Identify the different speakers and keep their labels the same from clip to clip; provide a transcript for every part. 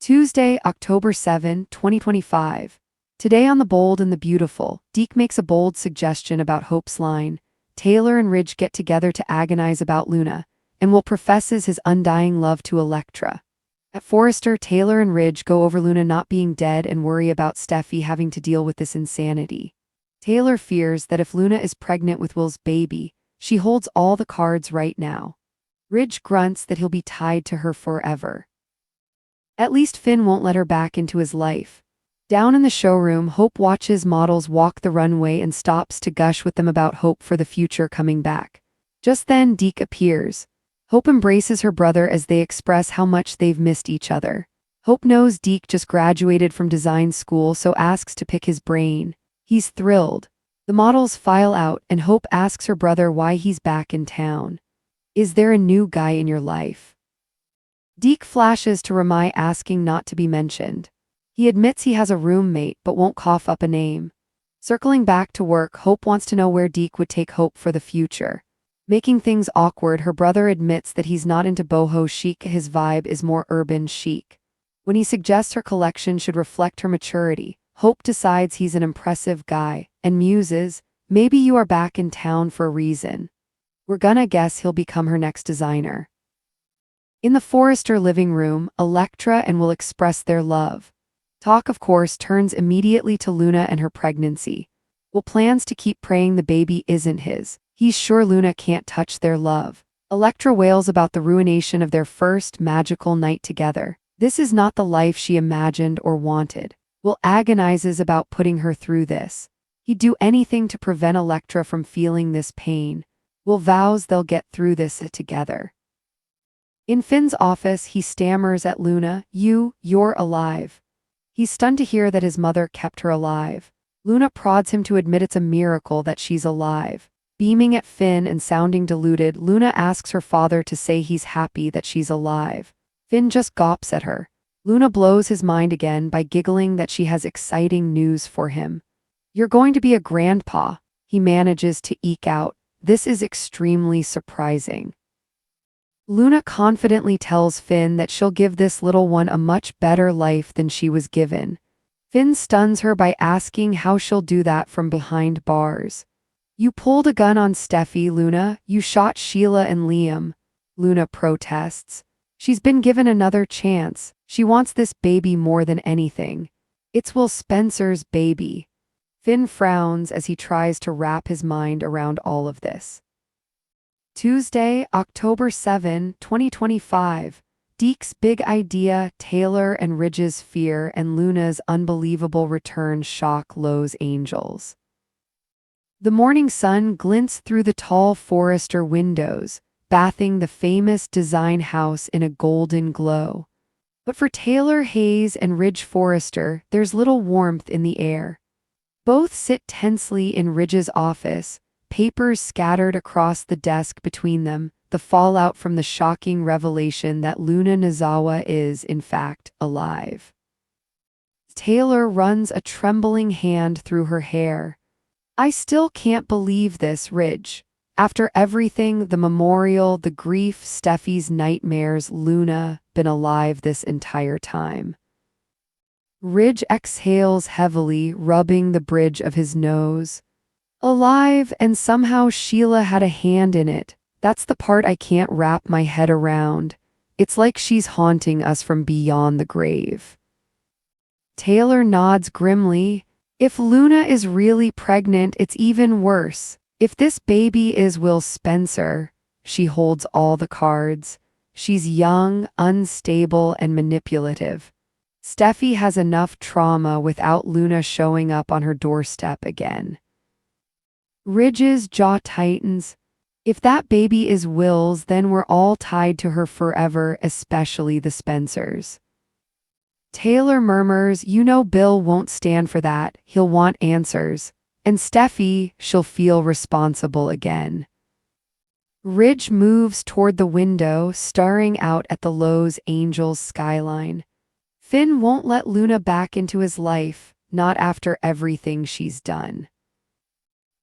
Speaker 1: Tuesday, October 7, 2025. Today on The Bold and the Beautiful, Deke makes a bold suggestion about Hope's line. Taylor and Ridge get together to agonize about Luna, and Will professes his undying love to Elektra. At Forrester, Taylor and Ridge go over Luna not being dead and worry about Steffi having to deal with this insanity. Taylor fears that if Luna is pregnant with Will's baby, she holds all the cards right now. Ridge grunts that he'll be tied to her forever. At least Finn won't let her back into his life. Down in the showroom, Hope watches models walk the runway and stops to gush with them about hope for the future coming back. Just then, Deke appears. Hope embraces her brother as they express how much they've missed each other. Hope knows Deke just graduated from design school, so asks to pick his brain. He's thrilled. The models file out, and Hope asks her brother why he's back in town. Is there a new guy in your life? Deke flashes to Ramai, asking not to be mentioned. He admits he has a roommate but won't cough up a name. Circling back to work, Hope wants to know where Deke would take Hope for the future. Making things awkward, her brother admits that he's not into boho chic, his vibe is more urban chic. When he suggests her collection should reflect her maturity, Hope decides he's an impressive guy, and muses, maybe you are back in town for a reason. We're gonna guess he'll become her next designer. In the Forrester living room, Elektra and Will express their love. Talk, of course, turns immediately to Luna and her pregnancy. Will plans to keep praying the baby isn't his. He's sure Luna can't touch their love. Elektra wails about the ruination of their first magical night together. This is not the life she imagined or wanted. Will agonizes about putting her through this. He'd do anything to prevent Elektra from feeling this pain. Will vows they'll get through this together. In Finn's office, he stammers at Luna, you're alive. He's stunned to hear that his mother kept her alive. Luna prods him to admit it's a miracle that she's alive. Beaming at Finn and sounding deluded, Luna asks her father to say he's happy that she's alive. Finn just gawps at her. Luna blows his mind again by giggling that she has exciting news for him. You're going to be a grandpa, he manages to eke out. This is extremely surprising. Luna confidently tells Finn that she'll give this little one a much better life than she was given. Finn stuns her by asking how she'll do that from behind bars. You pulled a gun on Steffi, Luna. You shot Sheila and Liam. Luna protests. She's been given another chance. She wants this baby more than anything. It's Will Spencer's baby. Finn frowns as he tries to wrap his mind around all of this. Tuesday, October 7, 2025. Deke's big idea, Taylor and Ridge's fear, and Luna's unbelievable return shock Lowe's angels. The morning sun glints through the tall Forrester windows, bathing the famous design house in a golden glow. But for Taylor Hayes and Ridge Forrester, there's little warmth in the air. Both sit tensely in Ridge's office, papers scattered across the desk between them, the fallout from the shocking revelation that Luna Nozawa is, in fact, alive. Taylor runs a trembling hand through her hair. I still can't believe this, Ridge. After everything, the memorial, the grief, Steffi's nightmares, Luna been alive this entire time. Ridge exhales heavily, rubbing the bridge of his nose. Alive, and somehow Sheila had a hand in it. That's the part I can't wrap my head around. It's like she's haunting us from beyond the grave. Taylor nods grimly. If Luna is really pregnant, it's even worse. If this baby is Will Spencer, she holds all the cards. She's young, unstable, and manipulative. Steffi has enough trauma without Luna showing up on her doorstep again. Ridge's jaw tightens. If that baby is Will's, then we're all tied to her forever, especially the Spencers. Taylor murmurs, you know Bill won't stand for that, he'll want answers. And Steffi, she'll feel responsible again. Ridge moves toward the window, staring out at the Lowe's Angels skyline. Finn won't let Luna back into his life, not after everything she's done.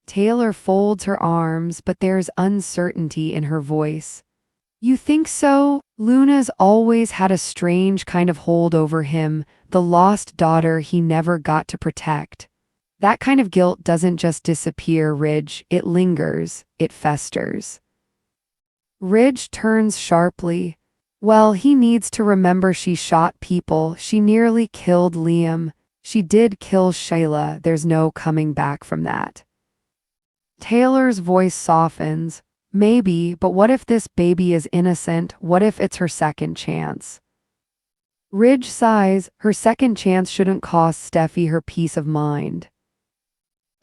Speaker 1: Taylor folds her arms, but there's uncertainty in her voice. You think so? Luna's always had a strange kind of hold over him, the lost daughter he never got to protect. That kind of guilt doesn't just disappear, Ridge. It lingers, it festers. Ridge turns sharply. Well, he needs to remember she shot people. She nearly killed Liam. She did kill Shayla. There's no coming back from that. Taylor's voice softens. Maybe, but what if this baby is innocent? What if it's her second chance? Ridge sighs. Her second chance shouldn't cost Steffi her peace of mind.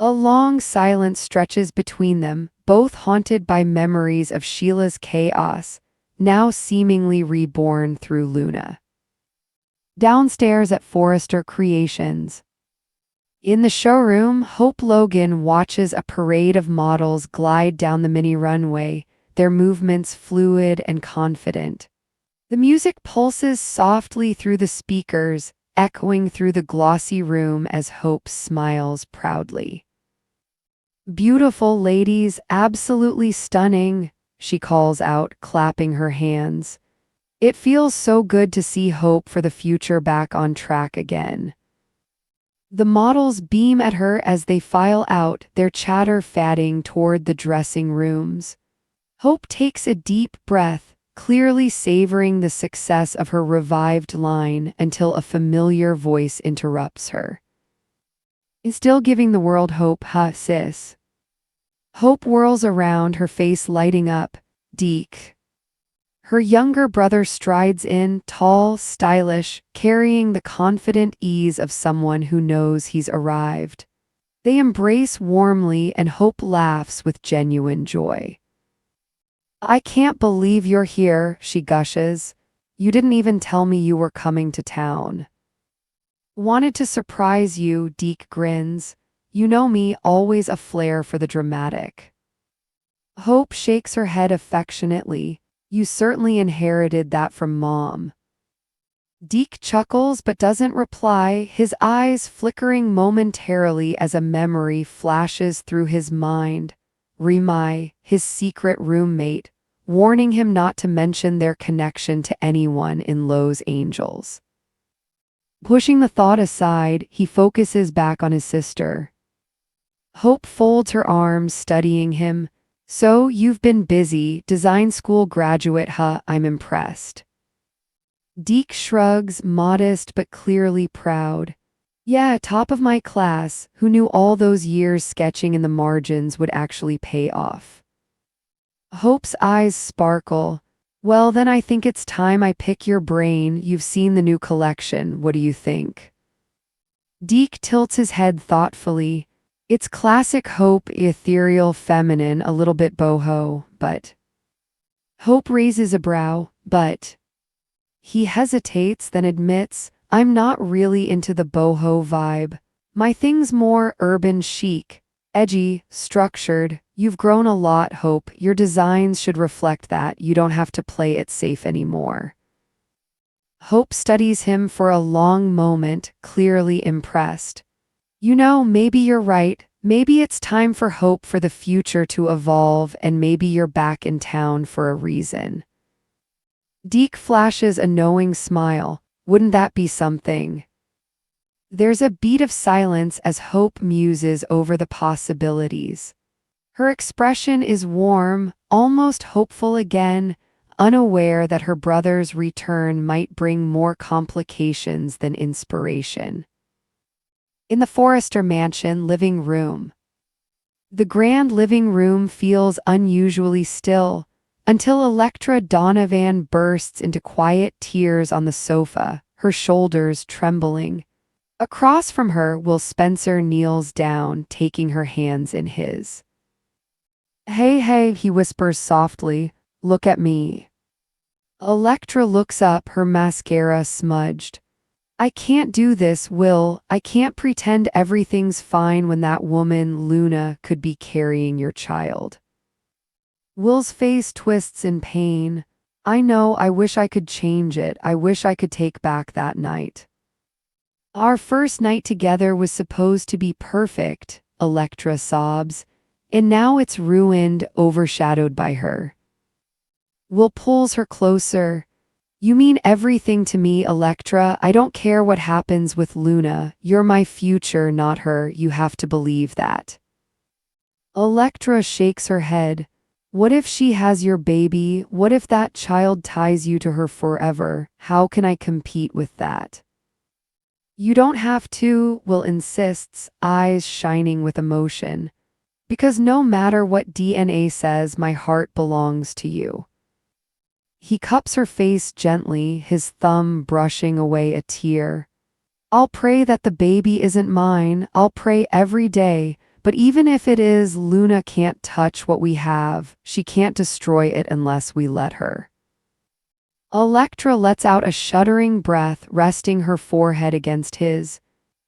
Speaker 1: A long silence stretches between them, both haunted by memories of Sheila's chaos, now seemingly reborn through Luna. Downstairs at Forrester Creations. In the showroom, Hope Logan watches a parade of models glide down the mini runway, their movements fluid and confident. The music pulses softly through the speakers, echoing through the glossy room as Hope smiles proudly. "Beautiful ladies, absolutely stunning," she calls out, clapping her hands. It feels so good to see hope for the future back on track again. The models beam at her as they file out, their chatter fading toward the dressing rooms. Hope takes a deep breath, clearly savoring the success of her revived line until a familiar voice interrupts her. "Is still giving the world hope, huh, sis?" Hope whirls around, her face lighting up. "Deke." Her younger brother strides in, tall, stylish, carrying the confident ease of someone who knows he's arrived. They embrace warmly and Hope laughs with genuine joy. "I can't believe you're here," she gushes. "You didn't even tell me you were coming to town." "Wanted to surprise you," Deke grins. "You know me, always a flair for the dramatic." Hope shakes her head affectionately. "You certainly inherited that from Mom." Deke chuckles but doesn't reply, his eyes flickering momentarily as a memory flashes through his mind. Remai, his secret roommate, warning him not to mention their connection to anyone in Los Angeles. Pushing the thought aside, he focuses back on his sister. Hope folds her arms, studying him. "So, you've been busy, design school graduate, huh? I'm impressed." Deke shrugs, modest but clearly proud. "Yeah, top of my class. Who knew all those years sketching in the margins would actually pay off?" Hope's eyes sparkle. "Well, then I think it's time I pick your brain. You've seen the new collection. What do you think?" Deke tilts his head thoughtfully. "It's classic Hope, ethereal, feminine, a little bit boho, but..." Hope raises a brow, "But..." He hesitates, then admits, "I'm not really into the boho vibe. My thing's more urban chic, edgy, structured. You've grown a lot, Hope. Your designs should reflect that. You don't have to play it safe anymore." Hope studies him for a long moment, clearly impressed. "You know, maybe you're right. Maybe it's time for Hope for the future to evolve, and maybe you're back in town for a reason." Deke flashes a knowing smile. "Wouldn't that be something?" There's a beat of silence as Hope muses over the possibilities. Her expression is warm, almost hopeful again, unaware that her brother's return might bring more complications than inspiration. In the Forrester Mansion living room. The grand living room feels unusually still, until Electra Donovan bursts into quiet tears on the sofa, her shoulders trembling. Across from her, Will Spencer kneels down, taking her hands in his. Hey, he whispers softly, "Look at me." Electra looks up, her mascara smudged. "I can't do this, Will. I can't pretend everything's fine when that woman, Luna, could be carrying your child." Will's face twists in pain. "I know, I wish I could change it. I wish I could take back that night. Our first night together was supposed to be perfect," Electra sobs, "and now it's ruined, overshadowed by her." Will pulls her closer. You mean everything to me, Electra. I don't care what happens with Luna. You're my future, not her. You have to believe that. Electra shakes her head. What if she has your baby? What if that child ties you to her forever? How can I compete with that? You don't have to, Will insists, eyes shining with emotion. Because no matter what DNA says, my heart belongs to you. He cups her face gently, his thumb brushing away a tear. I'll pray that the baby isn't mine. I'll pray every day. But even if it is, Luna can't touch what we have. She can't destroy it unless we let her. Electra lets out a shuddering breath, resting her forehead against his.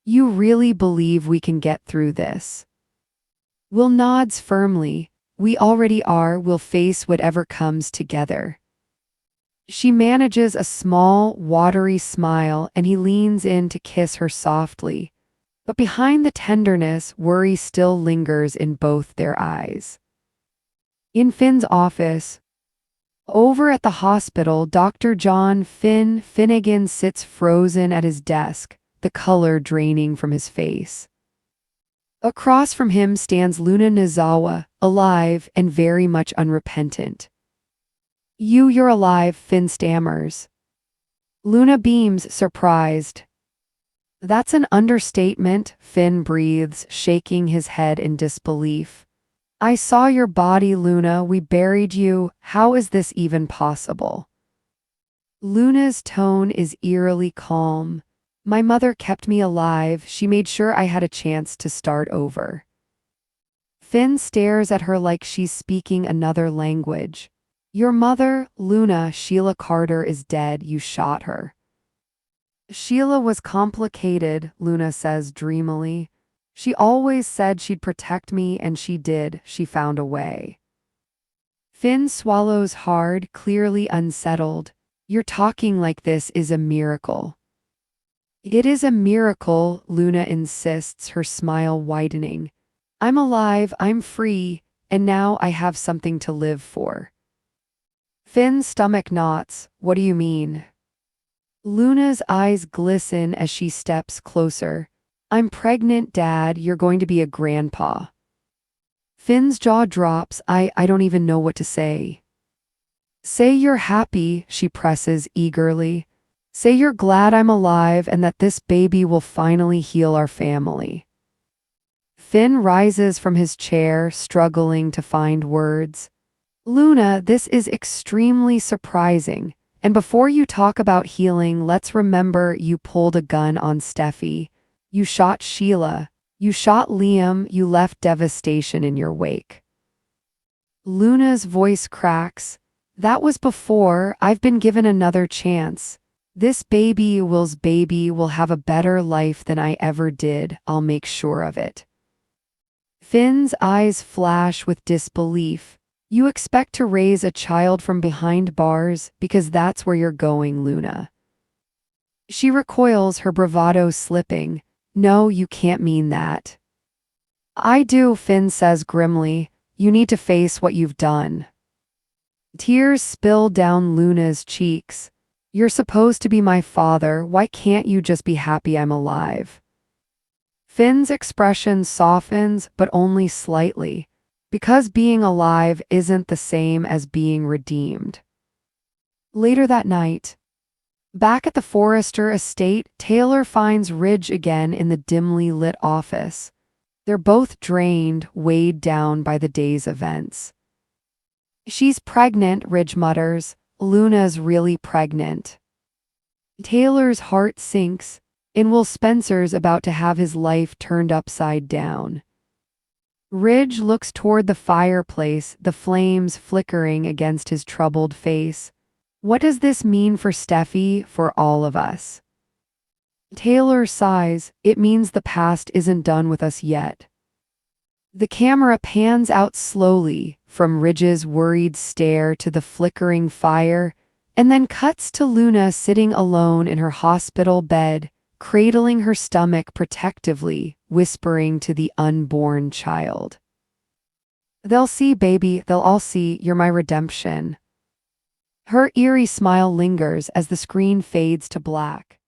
Speaker 1: You really believe we can get through this? Will nods firmly. We already are. We'll face whatever comes together. She manages a small, watery smile, and he leans in to kiss her softly. But behind the tenderness, worry still lingers in both their eyes. In Finn's office, over at the hospital, Dr. John Finnegan sits frozen at his desk, the color draining from his face. Across from him stands Luna Nozawa, alive and very much unrepentant. You're alive, Finn stammers. Luna beams, surprised. That's an understatement, Finn breathes, shaking his head in disbelief. I saw your body, Luna. We buried you. How is this even possible? Luna's tone is eerily calm. My mother kept me alive. She made sure I had a chance to start over. Finn stares at her like she's speaking another language. Your mother, Luna, Sheila Carter, is dead. You shot her. Sheila was complicated, Luna says dreamily. She always said she'd protect me, and she did. She found a way. Finn swallows hard, clearly unsettled. You're talking like this is a miracle. It is a miracle, Luna insists, her smile widening. I'm alive, I'm free, and now I have something to live for. Finn's stomach knots. What do you mean? Luna's eyes glisten as she steps closer. I'm pregnant, Dad. You're going to be a grandpa. Finn's jaw drops. I don't even know what to say. Say you're happy, she presses eagerly. Say you're glad I'm alive and that this baby will finally heal our family. Finn rises from his chair, struggling to find words. Luna, this is extremely surprising. And before you talk about healing, let's remember you pulled a gun on Steffi. You shot Sheila. You shot Liam. You left devastation in your wake. Luna's voice cracks. That was before. I've been given another chance. This baby, Will's baby, will have a better life than I ever did. I'll make sure of it. Finn's eyes flash with disbelief. You expect to raise a child from behind bars because that's where you're going, Luna. She recoils, her bravado slipping. No, you can't mean that. I do, Finn says grimly. You need to face what you've done. Tears spill down Luna's cheeks. You're supposed to be my father. Why can't you just be happy I'm alive? Finn's expression softens, but only slightly. Because being alive isn't the same as being redeemed. Later that night, back at the Forrester estate, Taylor finds Ridge again in the dimly lit office. They're both drained, weighed down by the day's events. She's pregnant, Ridge mutters. Luna's really pregnant. Taylor's heart sinks, and Will Spencer's about to have his life turned upside down. Ridge looks toward the fireplace, the flames flickering against his troubled face. What does this mean for Steffi, for all of us? Taylor sighs. It means the past isn't done with us yet. The camera pans out slowly, from Ridge's worried stare to the flickering fire, and then cuts to Luna sitting alone in her hospital bed, cradling her stomach protectively, whispering to the unborn child. They'll see, baby, they'll all see, you're my redemption. Her eerie smile lingers as the screen fades to black.